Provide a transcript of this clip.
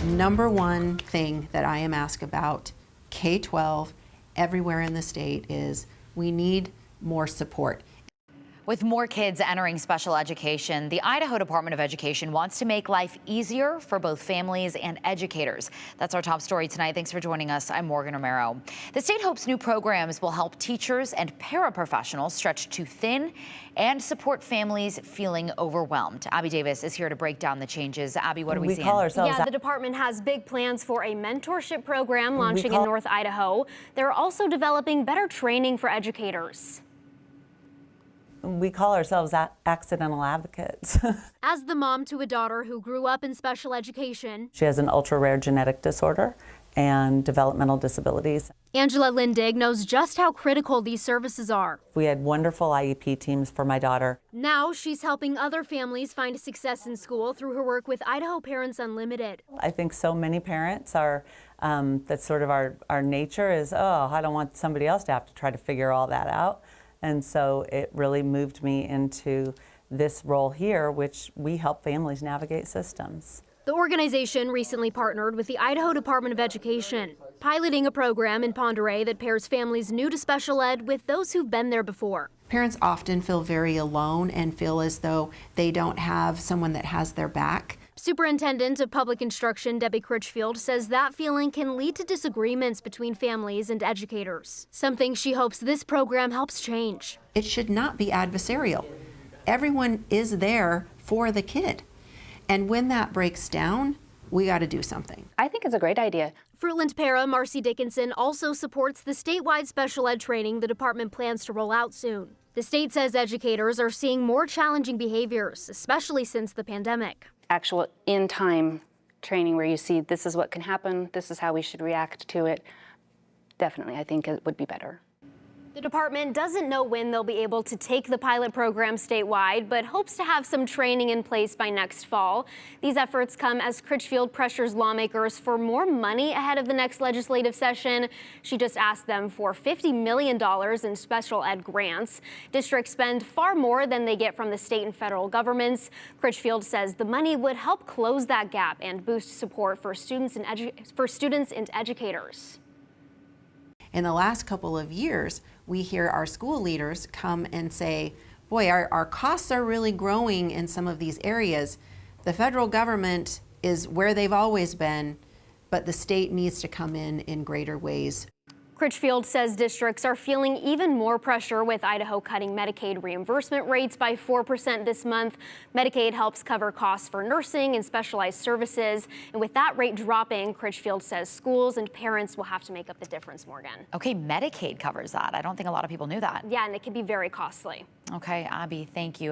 Number one thing that I am asked about K-12 everywhere in the state is we need more support. With more kids entering special education, the Idaho Department of Education wants to make life easier for both families and educators. That's our top story tonight. Thanks for joining us. I'm Morgan Romero. The state hopes new programs will help teachers and paraprofessionals stretch too thin and support families feeling overwhelmed. Abby Davis is here to break down the changes. Abby, what are we seeing? Yeah, the department has big plans for a mentorship program launching in North Idaho. They're also developing better training for educators. We call ourselves accidental advocates. As the mom to a daughter who grew up in special education, She has an ultra-rare genetic disorder and developmental disabilities. Angela Lindig knows just how critical these services are. We had wonderful IEP teams for my daughter. Now she's helping other families find success in school through her work with Idaho Parents Unlimited. I think so many parents are, that's sort of our nature is, oh, I don't want somebody else to have to try to figure all that out. And so it really moved me into this role here, which we help families navigate systems. The organization recently partnered with the Idaho Department of Education, piloting a program in Ponderay that pairs families new to special ed with those who've been there before. Parents often feel very alone and feel as though they don't have someone that has their back. Superintendent of Public Instruction Debbie Critchfield says that feeling can lead to disagreements between families and educators, something she hopes this program helps change. It should not be adversarial. Everyone is there for the kid. And when that breaks down, we got to do something. I think it's a great idea. Fruitland Para Marcy Dickinson also supports the statewide special ed training the department plans to roll out soon. The state says educators are seeing more challenging behaviors, especially since the pandemic. Actual in-time training where you see this is what can happen, this is how we should react to it. Definitely, I think it would be better. The department doesn't know when they'll be able to take the pilot program statewide, but hopes to have some training in place by next fall. These efforts come as Critchfield pressures lawmakers for more money ahead of the next legislative session. She just asked them for $50 million in special ed grants. Districts spend far more than they get from the state and federal governments. Critchfield says the money would help close that gap and boost support for students and educators. In the last couple of years, we hear our school leaders come and say, boy, our costs are really growing in some of these areas. The federal government is where they've always been, but the state needs to come in greater ways. Critchfield says districts are feeling even more pressure with Idaho cutting Medicaid reimbursement rates by 4% this month. Medicaid helps cover costs for nursing and specialized services. And with that rate dropping, Critchfield says schools and parents will have to make up the difference, Morgan. Okay, Medicaid covers that. I don't think a lot of people knew that. Yeah, and it can be very costly. Okay, Abby, thank you.